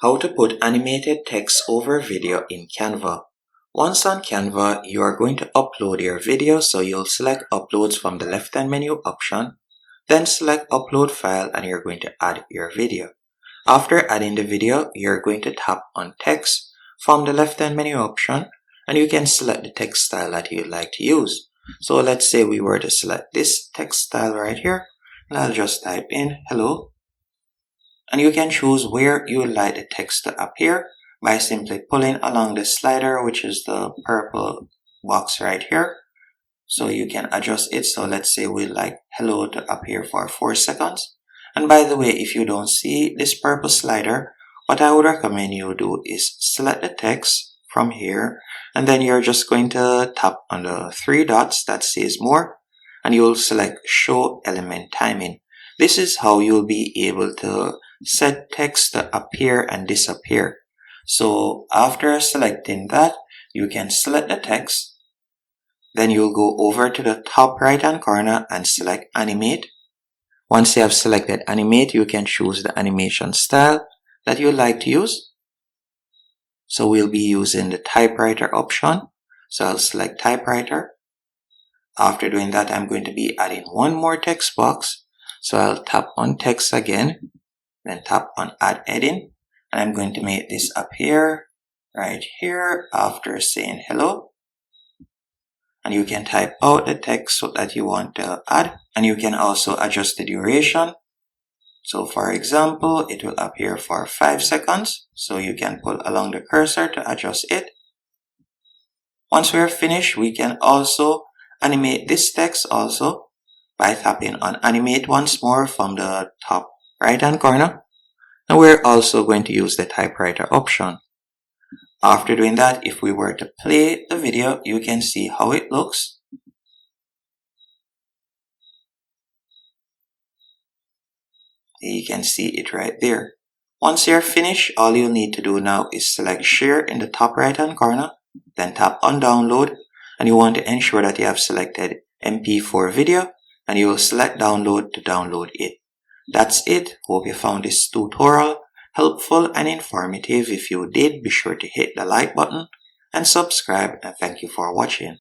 How to put animated text over video in Canva. Once on Canva, you are going to upload your video, so you'll select Uploads from the left-hand menu option, then select Upload File and you're going to add your video. After adding the video, you're going to tap on Text from the left-hand menu option and you can select the text style that you'd like to use. So let's say we were to select this text style right here, and I'll just type in hello. And you can choose where you would like the text to appear by simply pulling along the slider, which is the purple box right here. So you can adjust it. So let's say we like hello to appear for 4 seconds. And by the way, if you don't see this purple slider, what I would recommend you do is select the text from here, and then you're just going to tap on the 3 dots that says more, and you'll select show element timing. This is how you'll be able to set text to appear and disappear. So after selecting that, you can select the text. Then you'll go over to the top right hand corner and select animate. Once you have selected animate, you can choose the animation style that you'd like to use. So we'll be using the typewriter option. So I'll select typewriter. After doing that, I'm going to be adding one more text box. So I'll tap on text again, then tap on add heading, and I'm going to make this appear right here after saying hello. And you can type out the text that you want to add, and you can also adjust the duration. So for example, it will appear for 5 seconds, so you can pull along the cursor to adjust it. Once we're finished, we can also animate this text also by tapping on animate once more from the top right hand corner. And we're also going to use the typewriter option. After doing that, if we were to play the video, you can see how it looks. You can see it right there. Once you're finished, all you need to do now is select share in the top right hand corner, then tap on download, and you want to ensure that you have selected MP4 video, and you will select download to download it. That's it. Hope you found this tutorial helpful and informative. If you did, be sure to hit the like button and subscribe, and thank you for watching.